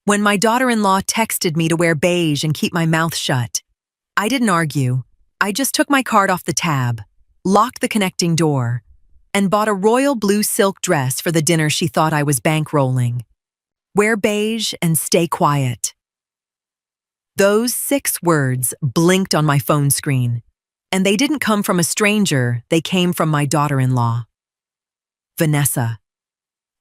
When my daughter-in-law texted me to wear beige and keep my mouth shut, I didn't argue. I just took my card off the tab, locked the connecting door, and bought a royal blue silk dress for the dinner she thought I was bankrolling. Wear beige and stay quiet. Those 6 words blinked on my phone screen, and they didn't come from a stranger, they came from my daughter-in-law. Vanessa.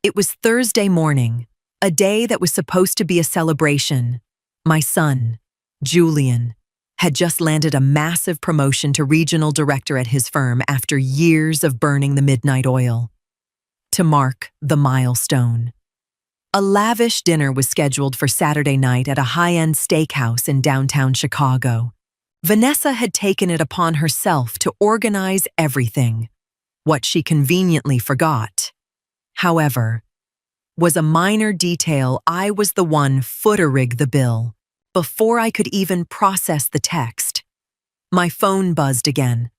It was Thursday morning, a day that was supposed to be a celebration. My son, Julian, had just landed a massive promotion to regional director at his firm after years of burning the midnight oil. To mark the milestone, a lavish dinner was scheduled for Saturday night at a high-end steakhouse in downtown Chicago. Vanessa had taken it upon herself to organize everything. What she conveniently forgot, however, was a minor detail. I was the one footer-rig the bill. Before I could even process the text, my phone buzzed again.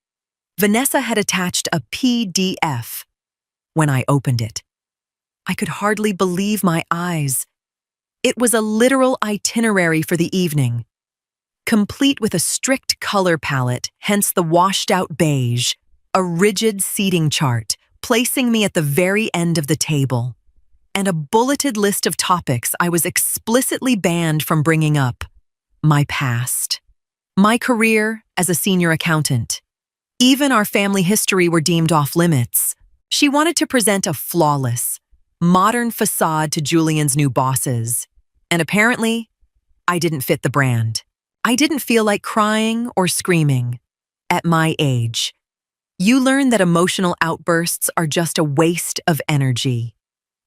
Vanessa had attached a PDF. When I opened it, I could hardly believe my eyes. It was a literal itinerary for the evening, complete with a strict color palette, hence the washed-out beige, a rigid seating chart, placing me at the very end of the table, and a bulleted list of topics I was explicitly banned from bringing up. My past, my career as a senior accountant, even our family history were deemed off limits. She wanted to present a flawless, modern facade to Julian's new bosses, and apparently, I didn't fit the brand. I didn't feel like crying or screaming. At my age, you learn that emotional outbursts are just a waste of energy.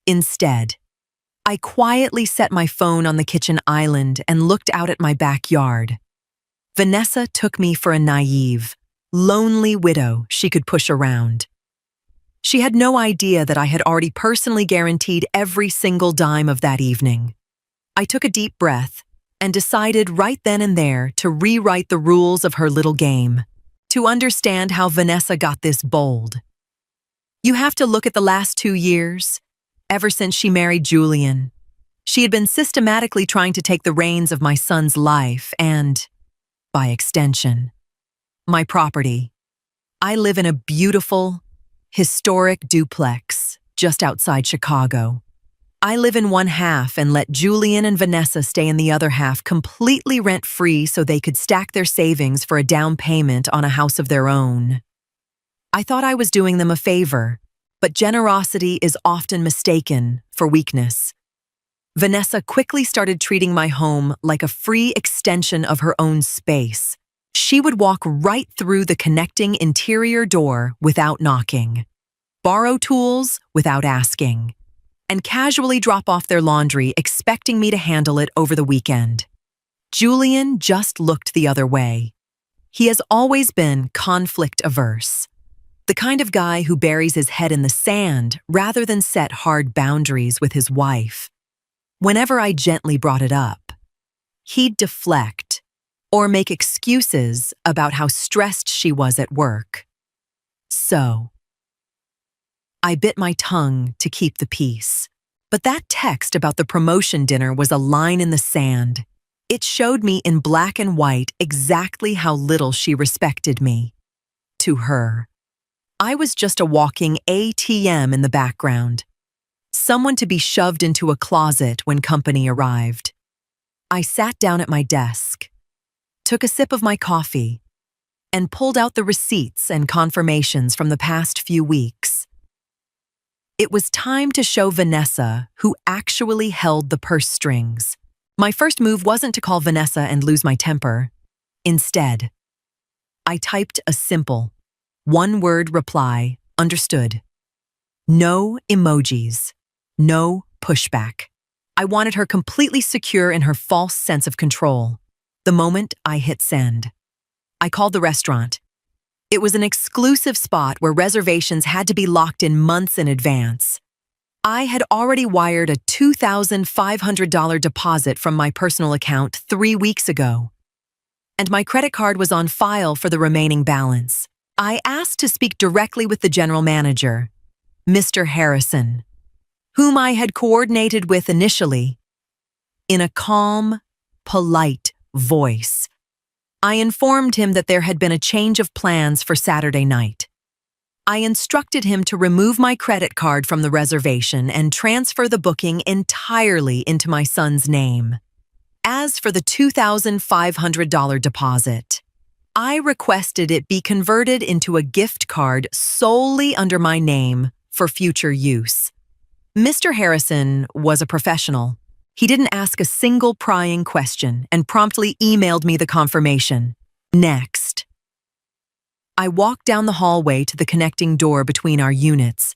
Instead, I quietly set my phone on the kitchen island and looked out at my backyard. Vanessa took me for a naive, lonely widow she could push around. She had no idea that I had already personally guaranteed every single dime of that evening. I took a deep breath and decided right then and there to rewrite the rules of her little game, to understand how Vanessa got this bold. You have to look at the last 2 years. Ever since she married Julian, she had been systematically trying to take the reins of my son's life and, by extension, my property. I live in a beautiful, historic duplex just outside Chicago. I live in one half and let Julian and Vanessa stay in the other half completely rent-free so they could stack their savings for a down payment on a house of their own. I thought I was doing them a favor, but generosity is often mistaken for weakness. Vanessa quickly started treating my home like a free extension of her own space. She would walk right through the connecting interior door without knocking, borrow tools without asking, and casually drop off their laundry expecting me to handle it over the weekend. Julian just looked the other way. He has always been conflict-averse. The kind of guy who buries his head in the sand rather than set hard boundaries with his wife. Whenever I gently brought it up, he'd deflect or make excuses about how stressed she was at work. So, I bit my tongue to keep the peace. But that text about the promotion dinner was a line in the sand. It showed me in black and white exactly how little she respected me. To her, I was just a walking ATM in the background, someone to be shoved into a closet when company arrived. I sat down at my desk, took a sip of my coffee, and pulled out the receipts and confirmations from the past few weeks. It was time to show Vanessa who actually held the purse strings. My first move wasn't to call Vanessa and lose my temper. Instead, I typed a simple, one-word reply, understood. No emojis, no pushback. I wanted her completely secure in her false sense of control. The moment I hit send, I called the restaurant. It was an exclusive spot where reservations had to be locked in months in advance. I had already wired a $2,500 deposit from my personal account 3 weeks ago, and my credit card was on file for the remaining balance. I asked to speak directly with the general manager, Mr. Harrison, whom I had coordinated with initially. In a calm, polite voice, I informed him that there had been a change of plans for Saturday night. I instructed him to remove my credit card from the reservation and transfer the booking entirely into my son's name. As for the $2,500 deposit, I requested it be converted into a gift card solely under my name for future use. Mr. Harrison was a professional. He didn't ask a single prying question and promptly emailed me the confirmation. Next. I walked down the hallway to the connecting door between our units.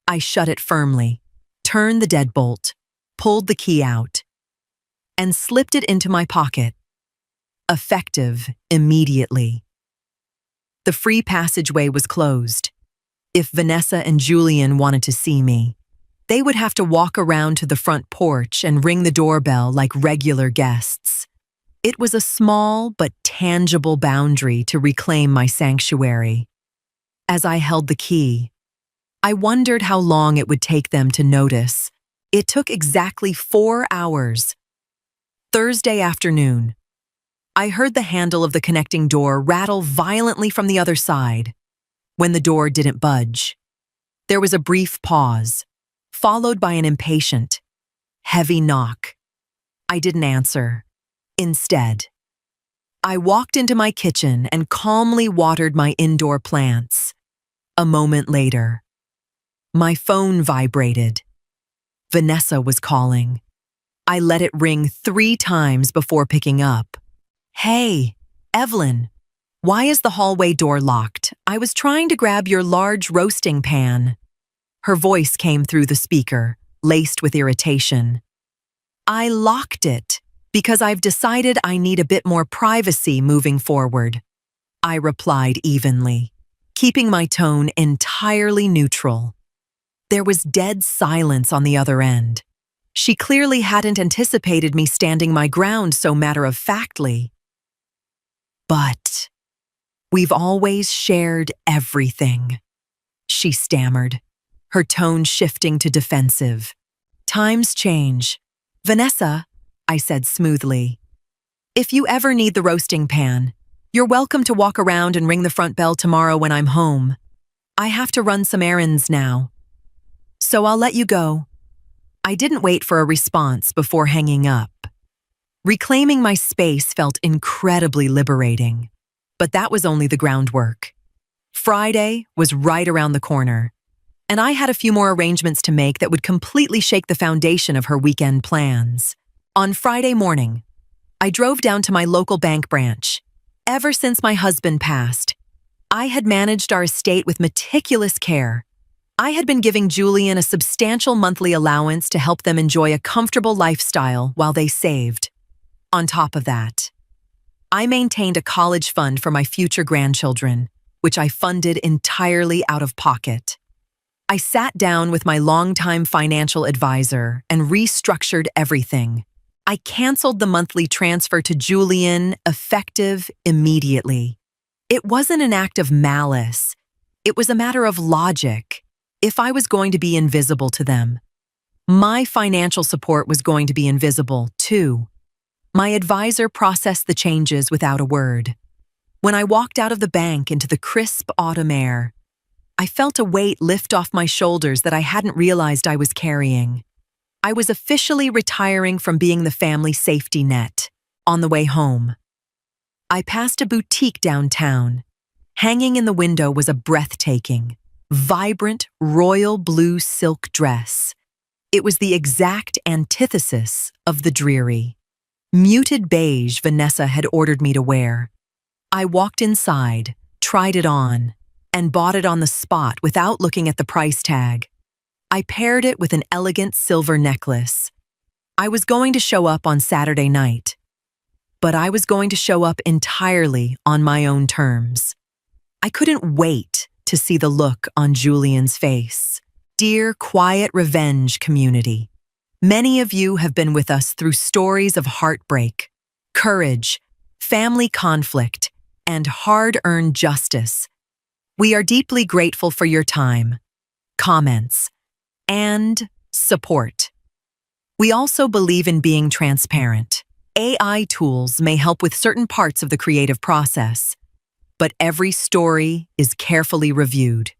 I shut it firmly, turned the deadbolt, pulled the key out, and slipped it into my pocket. Effective immediately. The free passageway was closed. If Vanessa and Julian wanted to see me, they would have to walk around to the front porch and ring the doorbell like regular guests. It was a small but tangible boundary to reclaim my sanctuary. As I held the key, I wondered how long it would take them to notice. It took exactly 4 hours. Thursday afternoon, I heard the handle of the connecting door rattle violently from the other side. When the door didn't budge, there was a brief pause, followed by an impatient, heavy knock. I didn't answer. Instead, I walked into my kitchen and calmly watered my indoor plants. A moment later, my phone vibrated. Vanessa was calling. I let it ring 3 times before picking up. "Hey, Evelyn, why is the hallway door locked? I was trying to grab your large roasting pan." Her voice came through the speaker, laced with irritation. "I locked it because I've decided I need a bit more privacy moving forward," I replied evenly, keeping my tone entirely neutral. There was dead silence on the other end. She clearly hadn't anticipated me standing my ground so matter-of-factly. "But we've always shared everything," she stammered, her tone shifting to defensive. "Times change. Vanessa," I said smoothly, "if you ever need the roasting pan, you're welcome to walk around and ring the front bell tomorrow when I'm home. I have to run some errands now, so I'll let you go." I didn't wait for a response before hanging up. Reclaiming my space felt incredibly liberating, but that was only the groundwork. Friday was right around the corner, and I had a few more arrangements to make that would completely shake the foundation of her weekend plans. On Friday morning, I drove down to my local bank branch. Ever since my husband passed, I had managed our estate with meticulous care. I had been giving Julian a substantial monthly allowance to help them enjoy a comfortable lifestyle while they saved. On top of that, I maintained a college fund for my future grandchildren, which I funded entirely out of pocket. I sat down with my longtime financial advisor and restructured everything. I canceled the monthly transfer to Julian, effective immediately. It wasn't an act of malice. It was a matter of logic. If I was going to be invisible to them, my financial support was going to be invisible too. My advisor processed the changes without a word. When I walked out of the bank into the crisp autumn air, I felt a weight lift off my shoulders that I hadn't realized I was carrying. I was officially retiring from being the family safety net. On the way home, I passed a boutique downtown. Hanging in the window was a breathtaking, vibrant royal blue silk dress. It was the exact antithesis of the dreary, muted beige Vanessa had ordered me to wear. I walked inside, tried it on, and bought it on the spot without looking at the price tag. I paired it with an elegant silver necklace. I was going to show up on Saturday night, but I was going to show up entirely on my own terms. I couldn't wait to see the look on Julian's face. Dear Quiet Revenge community, many of you have been with us through stories of heartbreak, courage, family conflict, and hard-earned justice. We are deeply grateful for your time, comments, and support. We also believe in being transparent. AI tools may help with certain parts of the creative process, but every story is carefully reviewed,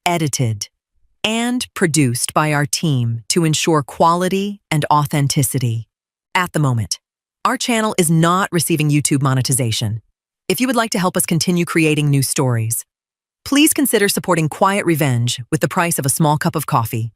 edited, and produced by our team to ensure quality and authenticity. At the moment, our channel is not receiving YouTube monetization. If you would like to help us continue creating new stories, please consider supporting Quiet Revenge with the price of a small cup of coffee.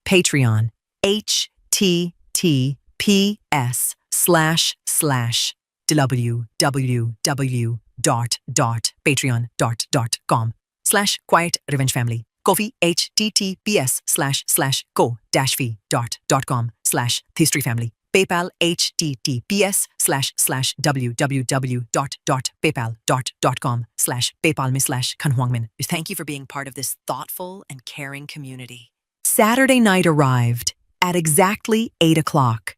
Patreon, https://www.patreon.com/Quiet Revenge Family. Coffee, https://go-fi.com/history family. PayPal, https://www.paypal.com/paypalme/kanhuangmin. Thank you for being part of this thoughtful and caring community. Saturday night arrived at exactly 8 o'clock.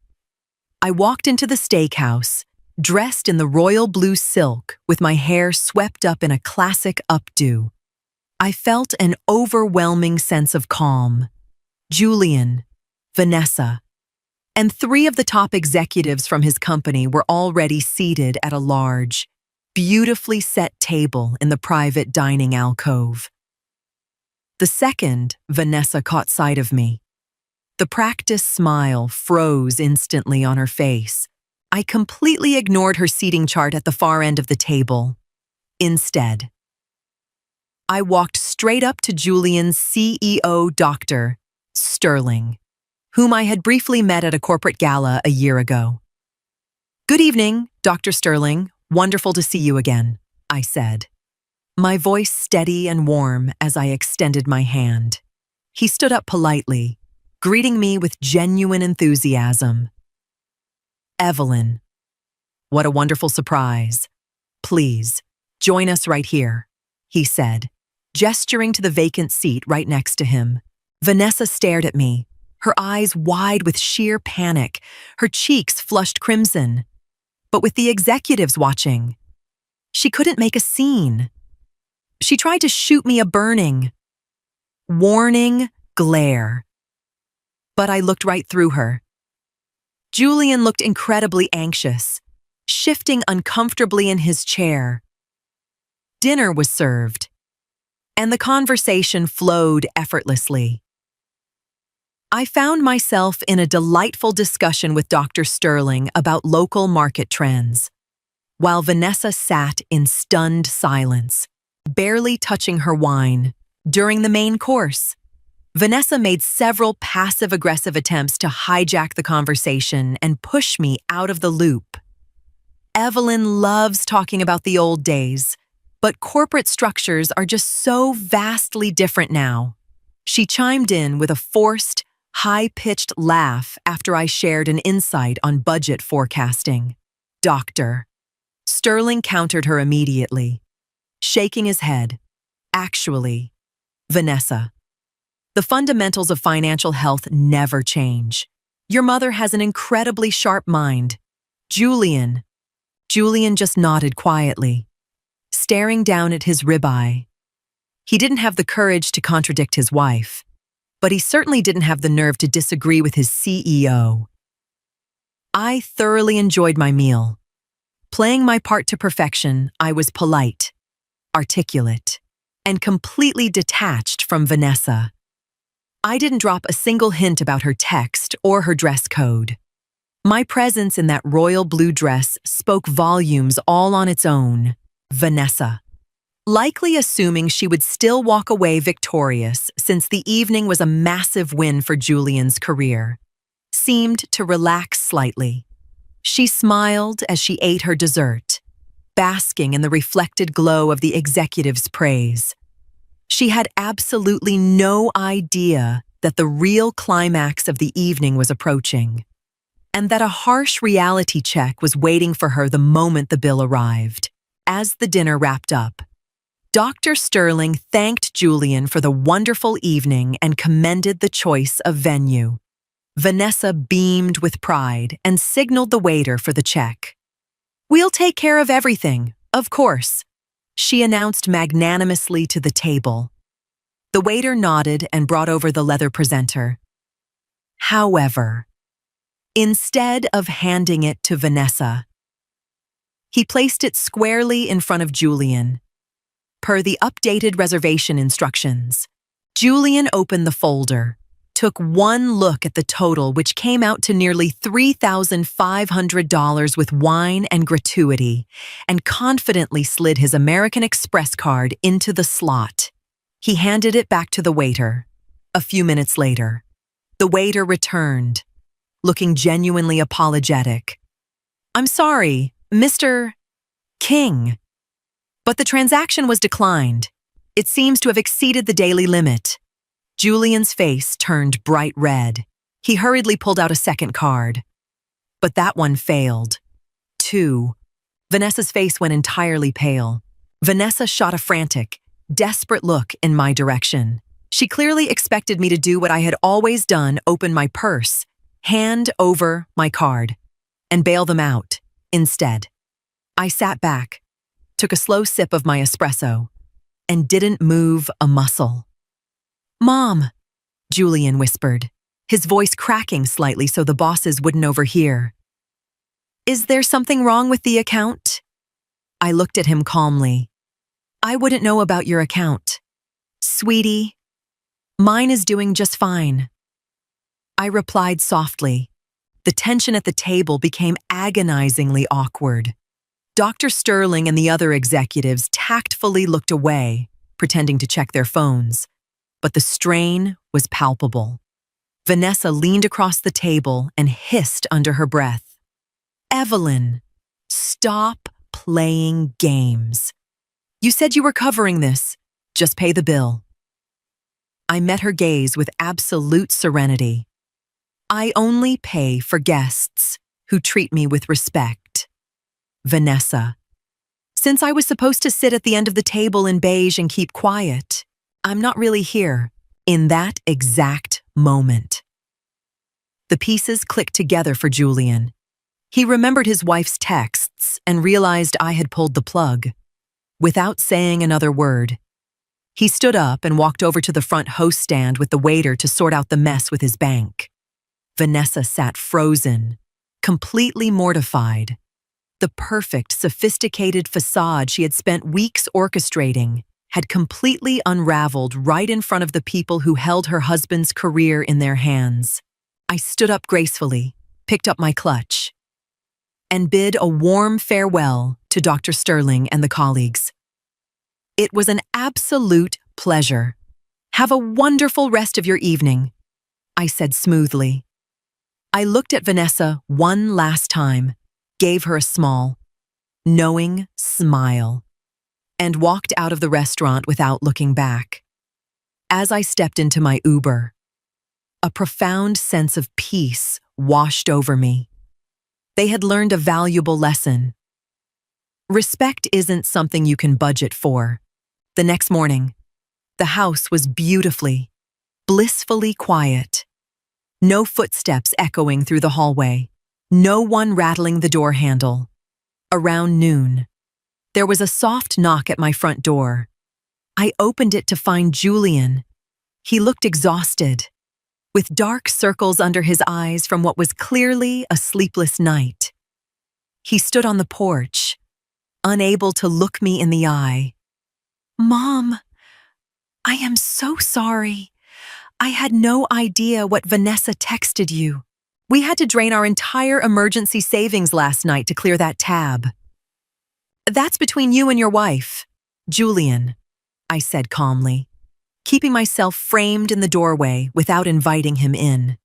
I walked into the steakhouse, dressed in the royal blue silk with my hair swept up in a classic updo. I felt an overwhelming sense of calm. Julian, Vanessa, and 3 of the top executives from his company were already seated at a large, beautifully set table in the private dining alcove. The second Vanessa caught sight of me. The practiced smile froze instantly on her face. I completely ignored her seating chart at the far end of the table. Instead, I walked straight up to Julian's CEO, Dr. Sterling, whom I had briefly met at a corporate gala a year ago. "Good evening, Dr. Sterling. Wonderful to see you again," I said, my voice steady and warm as I extended my hand. He stood up politely, greeting me with genuine enthusiasm. "Evelyn, what a wonderful surprise. Please, join us right here," he said, gesturing to the vacant seat right next to him. Vanessa stared at me, her eyes wide with sheer panic, her cheeks flushed crimson. But with the executives watching, she couldn't make a scene. She tried to shoot me a burning, warning glare. But I looked right through her. Julian looked incredibly anxious, shifting uncomfortably in his chair. Dinner was served, and the conversation flowed effortlessly. I found myself in a delightful discussion with Dr. Sterling about local market trends, while Vanessa sat in stunned silence, barely touching her wine. During the main course, Vanessa made several passive-aggressive attempts to hijack the conversation and push me out of the loop. Evelyn loves talking about the old days, but corporate structures are just so vastly different now. She chimed in with a forced, high-pitched laugh after I shared an insight on budget forecasting. Dr. Sterling countered her immediately, shaking his head. "Actually, Vanessa, the fundamentals of financial health never change. Your mother has an incredibly sharp mind. Julian just nodded quietly, staring down at his ribeye. He didn't have the courage to contradict his wife, but he certainly didn't have the nerve to disagree with his CEO. I thoroughly enjoyed my meal. Playing my part to perfection, I was polite, articulate, and completely detached from Vanessa. I didn't drop a single hint about her text or her dress code. My presence in that royal blue dress spoke volumes all on its own. Vanessa, likely assuming she would still walk away victorious since the evening was a massive win for Julian's career, seemed to relax slightly. She smiled as she ate her dessert, basking in the reflected glow of the executive's praise. She had absolutely no idea that the real climax of the evening was approaching, and that a harsh reality check was waiting for her the moment the bill arrived. As the dinner wrapped up, Dr. Sterling thanked Julian for the wonderful evening and commended the choice of venue. Vanessa beamed with pride and signaled the waiter for the check. "We'll take care of everything, of course," she announced magnanimously to the table. The waiter nodded and brought over the leather presenter. However, instead of handing it to Vanessa. He placed it squarely in front of Julian. Per the updated reservation instructions, Julian opened the folder, took one look at the total, which came out to nearly $3,500 with wine and gratuity, and confidently slid his American Express card into the slot. He handed it back to the waiter. A few minutes later, the waiter returned, looking genuinely apologetic. "I'm sorry, Mr. King, but the transaction was declined. It seems to have exceeded the daily limit." Julian's face turned bright red. He hurriedly pulled out a second card. But that one failed. 2. Vanessa's face went entirely pale. Vanessa shot a frantic, desperate look in my direction. She clearly expected me to do what I had always done: open my purse, hand over my card, and bail them out. Instead, I sat back, took a slow sip of my espresso, and didn't move a muscle. "Mom," Julian whispered, his voice cracking slightly so the bosses wouldn't overhear. "Is there something wrong with the account?" I looked at him calmly. "I wouldn't know about your account. Sweetie, mine is doing just fine." I replied softly. The tension at the table became agonizingly awkward. Dr. Sterling and the other executives tactfully looked away, pretending to check their phones. But the strain was palpable. Vanessa leaned across the table and hissed under her breath. "Evelyn, stop playing games. You said you were covering this. Just pay the bill." I met her gaze with absolute serenity. "I only pay for guests who treat me with respect." Vanessa. Since I was supposed to sit at the end of the table in beige and keep quiet, I'm not really here in that exact moment. The pieces clicked together for Julian. He remembered his wife's texts and realized I had pulled the plug. Without saying another word, he stood up and walked over to the front host stand with the waiter to sort out the mess with his bank. Vanessa sat frozen, completely mortified. The perfect, sophisticated facade she had spent weeks orchestrating had completely unraveled right in front of the people who held her husband's career in their hands. I stood up gracefully, picked up my clutch, and bid a warm farewell to Dr. Sterling and the colleagues. "It was an absolute pleasure. Have a wonderful rest of your evening," I said smoothly. I looked at Vanessa one last time, gave her a small, knowing smile, and walked out of the restaurant without looking back. As I stepped into my Uber, a profound sense of peace washed over me. They had learned a valuable lesson. Respect isn't something you can budget for. The next morning, the house was beautifully, blissfully quiet. No footsteps echoing through the hallway. No one rattling the door handle. Around noon, there was a soft knock at my front door. I opened it to find Julian. He looked exhausted, with dark circles under his eyes from what was clearly a sleepless night. He stood on the porch, unable to look me in the eye. "Mom, I am so sorry. I had no idea what Vanessa texted you. We had to drain our entire emergency savings last night to clear that tab." "That's between you and your wife, Julian," I said calmly, keeping myself framed in the doorway without inviting him in.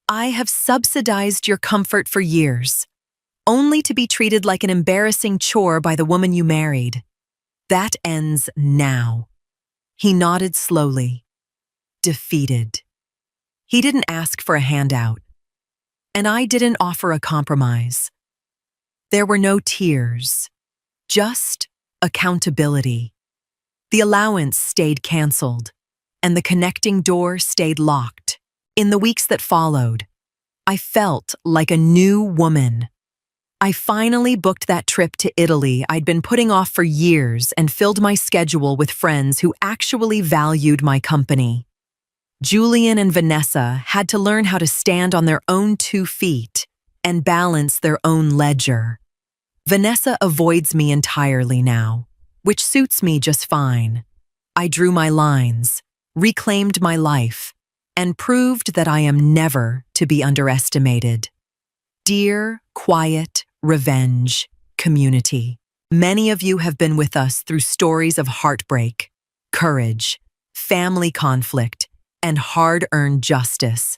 "I have subsidized your comfort for years, only to be treated like an embarrassing chore by the woman you married. That ends now." He nodded slowly, defeated. He didn't ask for a handout, and I didn't offer a compromise. There were no tears, just accountability. The allowance stayed canceled, and the connecting door stayed locked. In the weeks that followed, I felt like a new woman. I finally booked that trip to Italy I'd been putting off for years and filled my schedule with friends who actually valued my company. Julian and Vanessa had to learn how to stand on their own 2 feet and balance their own ledger. Vanessa avoids me entirely now, which suits me just fine. I drew my lines, reclaimed my life, and proved that I am never to be underestimated. Dear, quiet, revenge, community, many of you have been with us through stories of heartbreak, courage, family conflict, and hard-earned justice.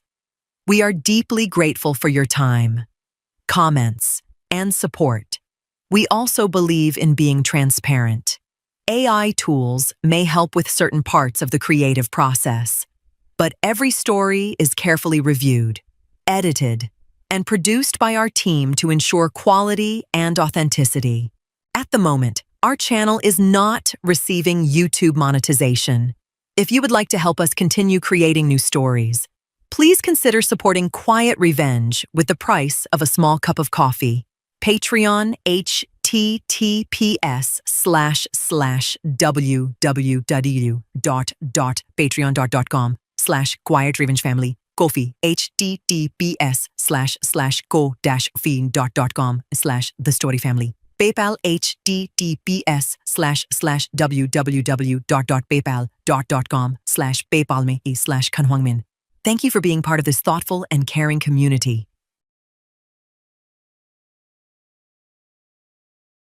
We are deeply grateful for your time, comments, and support. We also believe in being transparent. AI tools may help with certain parts of the creative process, but every story is carefully reviewed, edited, and produced by our team to ensure quality and authenticity. At the moment, our channel is not receiving YouTube monetization. If you would like to help us continue creating new stories, please consider supporting Quiet Revenge with the price of a small cup of coffee. Patreon https://www.patreon.com/quietrevengemefamily Ko-fi https://ko-fi.com/thestoryfamily PayPal https://www.paypal.com/paypalme/kanhwangmin. Thank you for being part of this thoughtful and caring community.